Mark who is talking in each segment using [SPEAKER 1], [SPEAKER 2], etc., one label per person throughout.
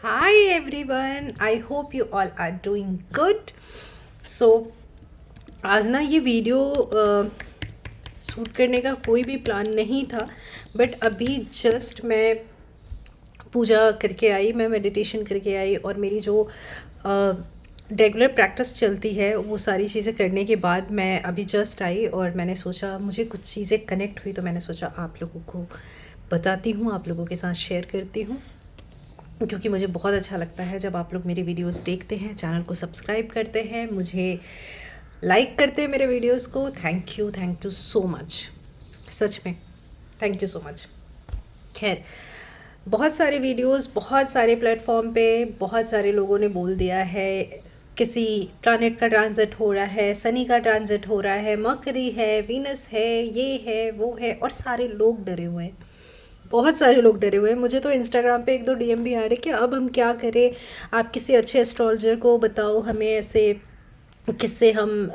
[SPEAKER 1] Hi everyone, I hope you all are doing good. So आज ना ये video shoot करने का कोई भी प्लान नहीं था, बट अभी जस्ट मैं पूजा करके आई, मैं मेडिटेशन करके आई और मेरी जो रेगुलर प्रैक्टिस चलती है वो सारी चीज़ें करने के बाद मैं अभी जस्ट आई और मैंने सोचा मुझे कुछ चीज़ें कनेक्ट हुई, तो मैंने सोचा आप लोगों को बताती हूँ, आप लोगों के साथ शेयर करती हूँ, क्योंकि मुझे बहुत अच्छा लगता है जब आप लोग मेरी वीडियोस देखते हैं, चैनल को सब्सक्राइब करते हैं, मुझे लाइक करते हैं मेरे वीडियोस को। थैंक यू सो मच, सच में थैंक यू सो मच। खैर, बहुत सारे वीडियोस बहुत सारे प्लेटफॉर्म पे बहुत सारे लोगों ने बोल दिया है, किसी प्लैनेट का ट्रांजिट हो रहा है, सनी का ट्रांजिट हो रहा है, मर्करी है, वीनस है, ये है वो है, और सारे लोग डरे हुए हैं, बहुत सारे लोग डरे हुए हैं। मुझे तो इंस्टाग्राम पे एक दो डीएम भी आ रहे कि अब हम क्या करें, आप किसी अच्छे एस्ट्रोलॉजर को बताओ हमें, ऐसे किससे हम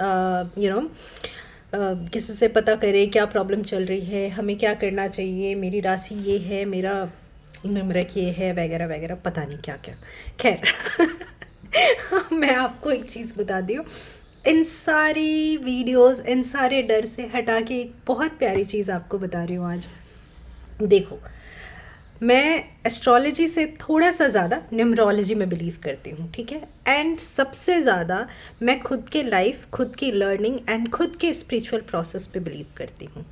[SPEAKER 1] किसी से पता करें क्या प्रॉब्लम चल रही है, हमें क्या करना चाहिए, मेरी राशि ये है, मेरा नंबरक ये है, वगैरह वगैरह, पता नहीं क्या क्या। खैर मैं आपको एक चीज़ बता दी हूँ, इन सारी वीडियोस, इन सारे डर से हटा के एक बहुत प्यारी चीज़ आपको बता रही हूँ आज। देखो, मैं एस्ट्रोलॉजी से थोड़ा सा ज़्यादा न्यूमरोलॉजी में बिलीव करती हूँ, ठीक है। एंड सबसे ज़्यादा मैं खुद के लाइफ, खुद की लर्निंग एंड खुद के स्पिरिचुअल प्रोसेस पे बिलीव करती हूँ।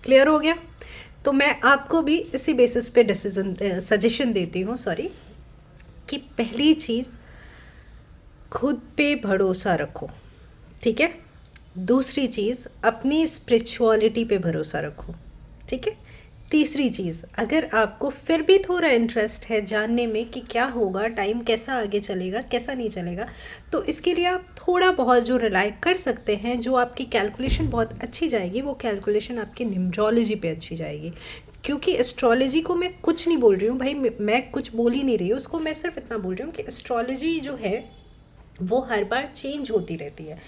[SPEAKER 1] क्लियर हो गया? तो मैं आपको भी इसी बेसिस पे सजेशन देती हूँ, सॉरी, कि पहली चीज़, खुद पे भरोसा रखो, ठीक है। दूसरी चीज़, अपनी स्पिरिचुअलिटी पे भरोसा रखो, ठीक है। तीसरी चीज़, अगर आपको फिर भी थोड़ा इंटरेस्ट है जानने में कि क्या होगा, टाइम कैसा आगे चलेगा, कैसा नहीं चलेगा, तो इसके लिए आप थोड़ा बहुत जो रिलाई कर सकते हैं, जो आपकी कैलकुलेशन बहुत अच्छी जाएगी, वो कैलकुलेशन आपकी न्यूमरोलॉजी पे अच्छी जाएगी। क्योंकि एस्ट्रोलॉजी को मैं कुछ नहीं बोल रही हूँ भाई, मैं कुछ बोल ही नहीं रही हूँ उसको, मैं सिर्फ इतना बोल रही हूँ कि एस्ट्रोलॉजी जो है वो हर बार चेंज होती रहती है।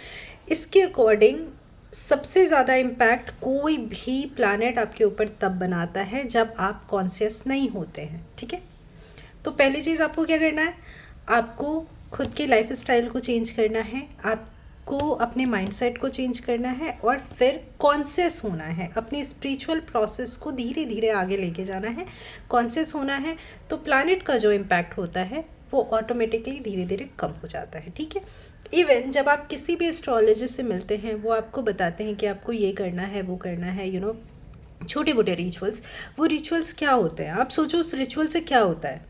[SPEAKER 1] इसके अकॉर्डिंग सबसे ज़्यादा इम्पैक्ट कोई भी प्लैनेट आपके ऊपर तब बनाता है जब आप कॉन्शियस नहीं होते हैं, ठीक है। तो पहली चीज़ आपको क्या करना है, आपको खुद के लाइफ स्टाइल को चेंज करना है, आपको अपने माइंडसेट को चेंज करना है, और फिर कॉन्शियस होना है, अपनी स्पिरिचुअल प्रोसेस को धीरे धीरे आगे लेके जाना है, कॉन्शियस होना है। तो प्लैनेट का जो इम्पैक्ट होता है वो ऑटोमेटिकली धीरे धीरे कम हो जाता है, ठीक है। इवन जब आप किसी भी एस्ट्रोलॉजिस्ट से मिलते हैं, वो आपको बताते हैं कि आपको ये करना है, वो करना है, छोटे मोटे रिचुअल्स, वो रिचुअल्स क्या होते हैं, आप सोचो उस रिचुअल से क्या होता है,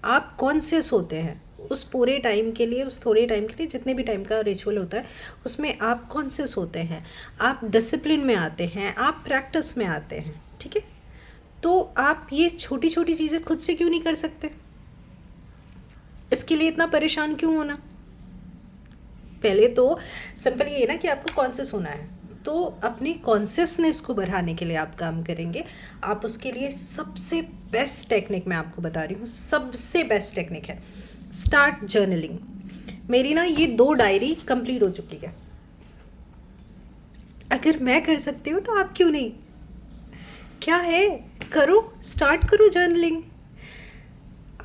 [SPEAKER 1] आप कॉन्शियस होते हैं उस पूरे टाइम के लिए, उस थोड़े टाइम के लिए, जितने भी टाइम का रिचुअल होता है उसमें आप कॉन्शियस होते हैं, आप डिसिप्लिन में आते हैं, आप प्रैक्टिस में आते हैं, ठीक है। तो आप ये छोटी छोटी चीज़ें खुद से क्यों नहीं कर सकते, इसके लिए इतना परेशान क्यों होना। पहले तो सिंपल ये है ना कि आपको कॉन्शियस होना है, तो अपनी कॉन्शियसनेस को बढ़ाने के लिए आप काम करेंगे। आप उसके लिए सबसे बेस्ट टेक्निक मैं आपको बता रही हूँ, सबसे बेस्ट टेक्निक है स्टार्ट जर्नलिंग। मेरी ना ये 2 डायरी कंप्लीट हो चुकी है, अगर मैं कर सकती हूँ तो आप क्यों नहीं। क्या है, करो, स्टार्ट करो journaling.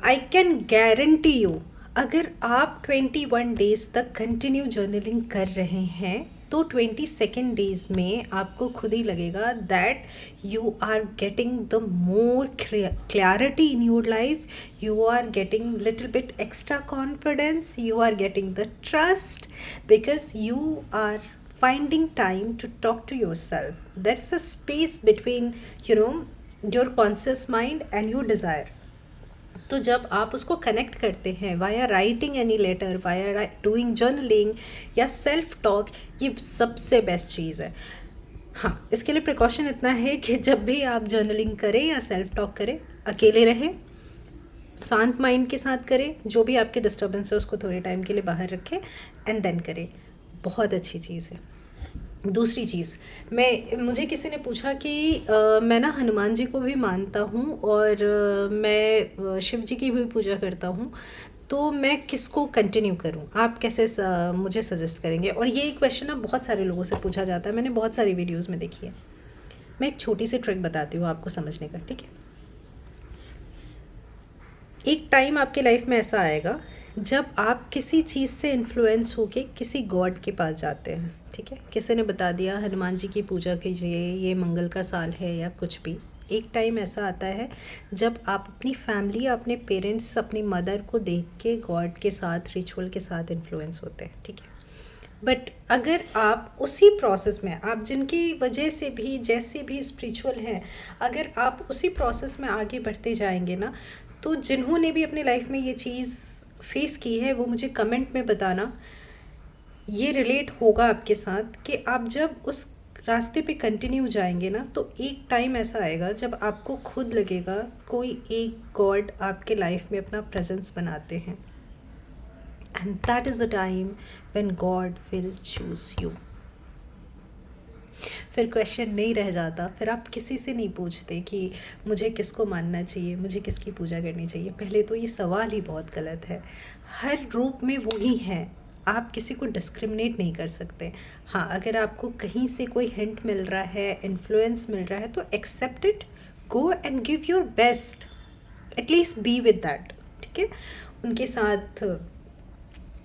[SPEAKER 1] I can guarantee you, अगर आप 21 डेज तक कंटिन्यू जर्नलिंग कर रहे हैं तो 22nd डेज में आपको खुद ही लगेगा that you are getting the more clarity in your life, you are getting little bit extra confidence, you are getting the trust, because you are finding time to talk to yourself. There's a space between your conscious mind and your desire. तो जब आप उसको connect करते हैं via writing any letter, via doing journaling या self talk, ये सबसे best चीज़ है। हाँ, इसके लिए प्रिकॉशन इतना है कि जब भी आप जर्नलिंग करें या सेल्फ टॉक करें, अकेले रहें, शांत माइंड के साथ करें, जो भी आपके डिस्टर्बेंस है उसको थोड़े टाइम के लिए बाहर रखें एंड देन करें, बहुत अच्छी चीज़ है। दूसरी चीज़, मुझे किसी ने पूछा कि मैं ना हनुमान जी को भी मानता हूँ और मैं शिव जी की भी पूजा करता हूँ, तो मैं किसको कंटिन्यू करूँ, आप कैसे मुझे सजेस्ट करेंगे। और ये क्वेश्चन ना बहुत सारे लोगों से पूछा जाता है, मैंने बहुत सारी वीडियोज़ में देखी है। मैं एक छोटी सी ट्रिक बताती हूँ आपको समझने का, ठीक है। एक टाइम आपके लाइफ में ऐसा आएगा जब आप किसी चीज़ से इन्फ्लुएंस होके किसी गॉड के पास जाते हैं, ठीक है। किसी ने बता दिया हनुमान जी की पूजा कीजिए, ये मंगल का साल है या कुछ भी। एक टाइम ऐसा आता है जब आप अपनी फैमिली, अपने पेरेंट्स, अपनी मदर को देख के गॉड के साथ, रिचुअल के साथ इन्फ्लुएंस होते हैं, ठीक है। बट अगर आप उसी प्रोसेस में, आप जिनकी वजह से भी, जैसे भी स्पिरिचुअल हैं, अगर आप उसी प्रोसेस में आगे बढ़ते जाएंगे ना, तो जिन्होंने भी अपने लाइफ में ये चीज़ फेस की है वो मुझे कमेंट में बताना। ये रिलेट होगा आपके साथ कि आप जब उस रास्ते पे कंटिन्यू जाएंगे ना, तो एक टाइम ऐसा आएगा जब आपको खुद लगेगा कोई एक गॉड आपके लाइफ में अपना प्रेजेंस बनाते हैं, and that is the time when God will choose you. फिर क्वेश्चन नहीं रह जाता, फिर आप किसी से नहीं पूछते कि मुझे किसको मानना चाहिए, मुझे किसकी पूजा करनी चाहिए। पहले तो ये सवाल ही बहुत गलत है। हर रूप में वही है, आप किसी को डिस्क्रिमिनेट नहीं कर सकते। हाँ, अगर आपको कहीं से कोई हिंट मिल रहा है, इन्फ्लुएंस मिल रहा है, तो accept it, go and give your best, at least be with that, ठीक है। उनके साथ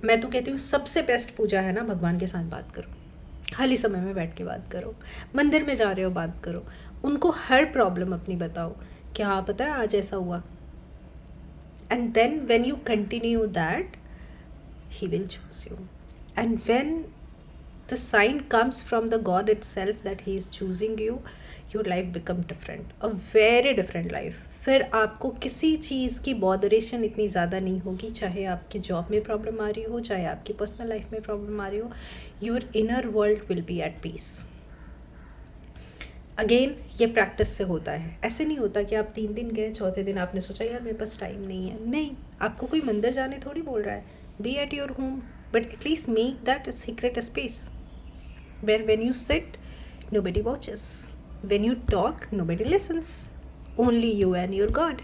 [SPEAKER 1] मैं तो कहती हूँ सबसे बेस्ट पूजा है ना, भगवान के साथ बात करो, खाली समय में बैठ के बात करो, मंदिर में जा रहे हो बात करो, उनको हर प्रॉब्लम अपनी बताओ, क्या पता है आज ऐसा हुआ, and then when you continue that, he will choose you. And when the sign comes from the God itself that he is choosing you, your life become different, a very different life. फिर आपको किसी चीज़ की botheration इतनी ज़्यादा नहीं होगी, चाहे आपकी जॉब में प्रॉब्लम आ रही हो, चाहे आपकी पर्सनल लाइफ में प्रॉब्लम आ रही हो, your inner world will be at peace. Again ये प्रैक्टिस से होता है, ऐसे नहीं होता कि आप 3 दिन गए, चौथे दिन आपने सोचा यार मेरे पास टाइम नहीं है। नहीं, आपको कोई मंदिर जाने थोड़ी बोल रहा है। Be at your home, but at least make that a secret space where when you sit, nobody watches. When you talk, nobody listens. Only you and your God.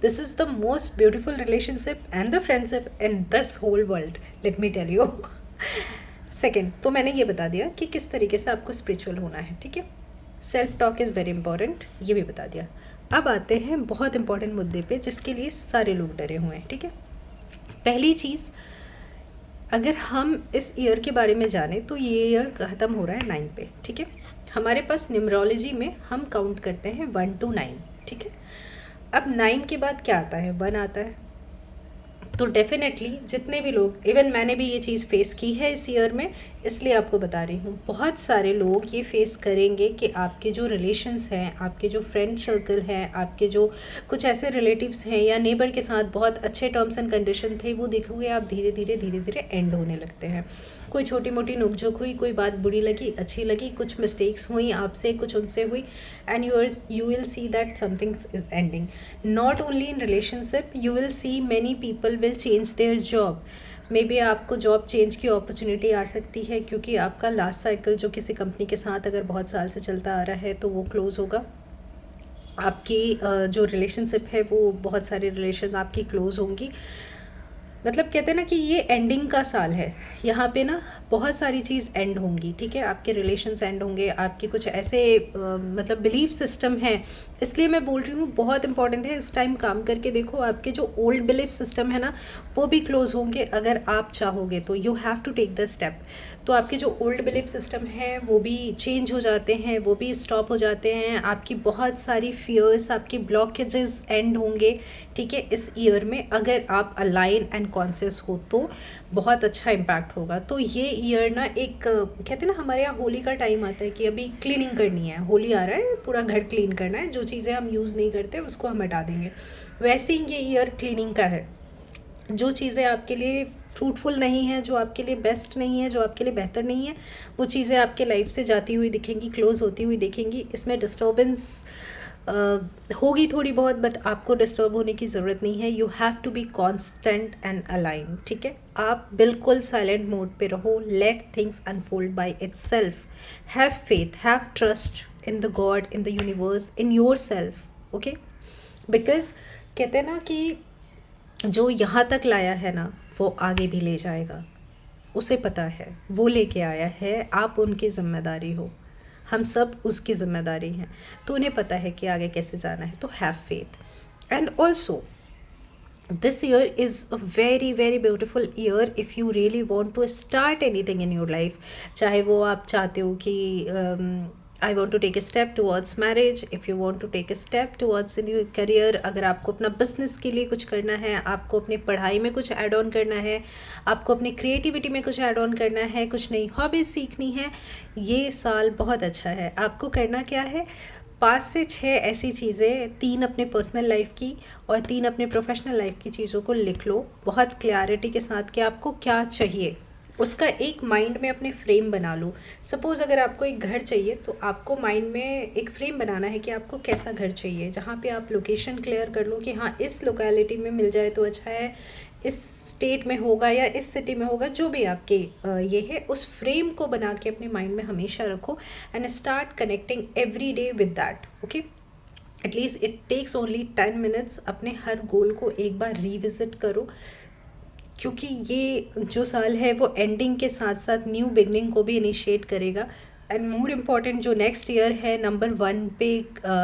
[SPEAKER 1] This is the most beautiful relationship and the friendship in this whole world. Let me tell you. Second, तो मैंने ये बता दिया कि किस तरीके से आपको स्पिरिचुअल होना है, ठीक है। Self talk is very important, ये भी बता दिया। अब आते हैं बहुत इंपॉर्टेंट मुद्दे पे जिसके लिए सारे लोग डरे हुए हैं, ठीक है। पहली चीज़, अगर हम इस ईयर के बारे में जानें तो ये ईयर ख़त्म हो रहा है 9 पे, ठीक है। हमारे पास न्यूमरोलॉजी में हम काउंट करते हैं 1 to 9, ठीक है। अब 9 के बाद क्या आता है? 1 आता है। तो डेफिनेटली जितने भी लोग, इवन मैंने भी ये चीज़ फेस की है इस ईयर में, इसलिए आपको बता रही हूँ, बहुत सारे लोग ये फेस करेंगे कि आपके जो रिलेशंस हैं, आपके जो फ्रेंड सर्कल हैं, आपके जो कुछ ऐसे रिलेटिव्स हैं या नेबर के साथ बहुत अच्छे टर्म्स एंड कंडीशन थे, वो देखोगे आप धीरे धीरे एंड होने लगते हैं। कोई छोटी मोटी नोकझोंक हुई, कोई बात बुरी लगी, अच्छी लगी, कुछ मिस्टेक्स हुई आपसे, कुछ उनसे हुई, and you will see that something is ending. Not only in relationship, you will see many people will change their job. May be आपको जॉब चेंज की अपॉर्चुनिटी आ सकती है क्योंकि आपका लास्ट साइकिल जो किसी कंपनी के साथ अगर बहुत साल से चलता आ रहा है तो वो क्लोज़ होगा। आपकी जो रिलेशनशिप है वो बहुत सारी रिलेशन आपकी क्लोज़ होंगी। मतलब कहते हैं ना कि ये एंडिंग का साल है, यहाँ पे ना बहुत सारी चीज़ एंड होंगी, ठीक है। आपके रिलेशंस एंड होंगे, आपके कुछ ऐसे मतलब बिलीफ सिस्टम है, इसलिए मैं बोल रही हूँ बहुत इंपॉर्टेंट है। इस टाइम काम करके देखो, आपके जो ओल्ड बिलीफ सिस्टम है ना वो भी क्लोज होंगे अगर आप चाहोगे तो। You have to take the step. तो आपके जो ओल्ड बिलीफ सिस्टम है वो भी चेंज हो जाते हैं, वो भी स्टॉप हो जाते हैं। आपकी बहुत सारी फियर्स, आपकी ब्लॉकेजेस एंड होंगे, ठीक है। इस ईयर में अगर आप अलाइन एंड कॉन्शियस हो तो बहुत अच्छा इम्पैक्ट होगा। तो ये ईयर ना एक कहते हैं ना, हमारे यहाँ होली का टाइम आता है कि अभी क्लीनिंग करनी है, होली आ रहा है, पूरा घर क्लीन करना है, जो चीज़ें हम यूज़ नहीं करते उसको हम हटा देंगे। वैसे ही ये ईयर क्लीनिंग का है। जो चीज़ें आपके लिए फ्रूटफुल नहीं है, जो आपके लिए बेस्ट नहीं है, जो आपके लिए बेहतर नहीं है, वो चीज़ें आपके लाइफ से जाती हुई दिखेंगी, क्लोज होती हुई दिखेंगी। इसमें डिस्टर्बेंस होगी थोड़ी बहुत, बट आपको डिस्टर्ब होने की ज़रूरत नहीं है। You have to be constant and align, ठीक है। आप बिल्कुल साइलेंट मोड पे रहो, let things unfold by itself, have faith, have trust in the God, in the universe, in your self, okay. Because कहते हैं ना कि जो यहाँ तक लाया है ना वो आगे भी ले जाएगा, उसे पता है, वो लेके आया है, आप उनकी जिम्मेदारी हो, हम सब उसकी ज़िम्मेदारी हैं। तो उन्हें पता है कि आगे कैसे जाना है। तो have faith. And also this year is a very very beautiful year if you really want to start anything in your life. चाहे वो आप चाहते हो कि I want to take a step towards marriage, if you want to take a step towards in your career, अगर आपको अपना business के लिए कुछ करना है, आपको अपनी पढ़ाई में कुछ ऐड ऑन करना है, आपको अपनी क्रिएटिविटी में कुछ ऐड ऑन करना है, कुछ नई हॉबीज़ सीखनी है, ये साल बहुत अच्छा है। आपको करना क्या है, 5 से 6 ऐसी चीज़ें, 3 अपने पर्सनल लाइफ की और 3 अपने प्रोफेशनल लाइफ की चीज़ों को लिख लो बहुत क्लैरिटी के साथ कि आपको क्या चाहिए। उसका एक माइंड में अपने फ्रेम बना लो। सपोज़ अगर आपको एक घर चाहिए तो आपको माइंड में एक फ्रेम बनाना है कि आपको कैसा घर चाहिए, जहाँ पे आप लोकेशन क्लियर कर लो कि हाँ इस लोकेलिटी में मिल जाए तो अच्छा है, इस स्टेट में होगा या इस सिटी में होगा, जो भी आपके ये है, उस फ्रेम को बना के अपने माइंड में हमेशा रखो and start connecting every day with that. Okay, at least it takes only 10 minutes. अपने हर गोल को एक बार रिविज़िट करो, क्योंकि ये जो साल है वो एंडिंग के साथ साथ न्यू बिगनिंग को भी इनिशिएट करेगा। एंड मोर इम्पॉर्टेंट, जो नेक्स्ट ईयर है नंबर 1 पे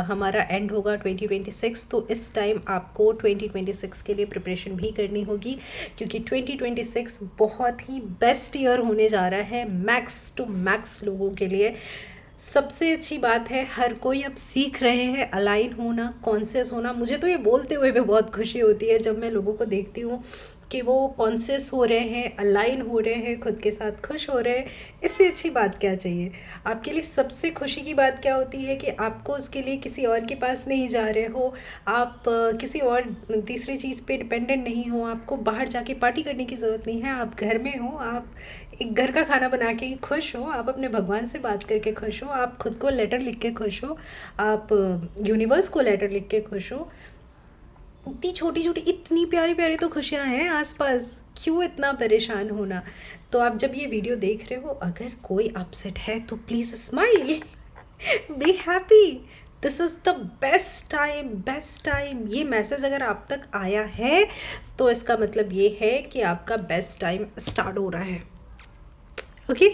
[SPEAKER 1] हमारा एंड होगा 2026, तो इस टाइम आपको 2026 के लिए प्रिपरेशन भी करनी होगी, क्योंकि 2026 बहुत ही बेस्ट ईयर होने जा रहा है मैक्स टू मैक्स लोगों के लिए। सबसे अच्छी बात है, हर कोई अब सीख रहे हैं अलाइन होना, कॉन्शियस होना। मुझे तो ये बोलते हुए भी बहुत खुशी होती है जब मैं लोगों को देखती हूँ कि वो कॉन्शियस हो रहे हैं, अलाइन हो रहे हैं, खुद के साथ खुश हो रहे हैं। इससे अच्छी बात क्या चाहिए आपके लिए? सबसे खुशी की बात क्या होती है कि आपको उसके लिए किसी और के पास नहीं जा रहे हो, आप किसी और तीसरी चीज़ पे डिपेंडेंट नहीं हो, आपको बाहर जाके पार्टी करने की ज़रूरत नहीं है, आप घर में हो, आप एक घर का खाना बना के खुश हो, आप अपने भगवान से बात करके खुश हो, आप खुद को लेटर लिख के खुश हो, आप यूनिवर्स को लेटर लिख के खुश हो। इतनी छोटी छोटी इतनी प्यारी प्यारी तो खुशियाँ हैं आसपास, क्यों इतना परेशान होना? तो आप जब ये वीडियो देख रहे हो, अगर कोई अपसेट है तो please smile, be happy, this is the best time, best time. ये मैसेज अगर आप तक आया है तो इसका मतलब ये है कि आपका बेस्ट टाइम स्टार्ट हो रहा है। ओके,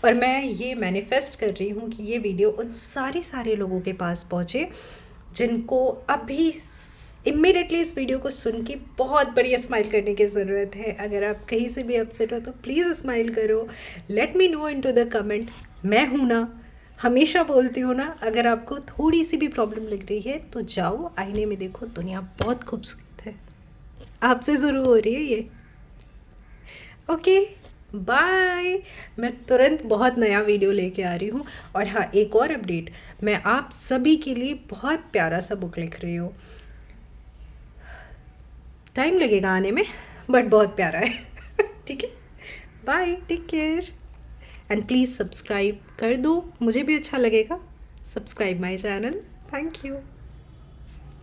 [SPEAKER 1] और मैं ये मैनिफेस्ट कर रही हूँ कि ये वीडियो उन सारे लोगों के पास पहुँचे जिनको अभी इमीडिएटली इस वीडियो को सुन के बहुत बढ़िया स्माइल करने की ज़रूरत है। अगर आप कहीं से भी अपसेट हो तो प्लीज़ स्माइल करो, let me know into the comment. मैं हूँ ना, हमेशा बोलती हूँ ना, अगर आपको थोड़ी सी भी प्रॉब्लम लग रही है तो जाओ आईने में देखो, दुनिया बहुत खूबसूरत है, आपसे शुरू हो रही है ये। Okay, bye. मैं तुरंत बहुत नया वीडियो लेके आ रही हूँ। और हाँ, एक और अपडेट, मैं आप सभी के लिए बहुत प्यारा सा बुक लिख रही हूँ। टाइम लगेगा आने में, बट बहुत प्यारा है। ठीक है, bye, take care and please subscribe कर दो, मुझे भी अच्छा लगेगा। Subscribe my channel. Thank you.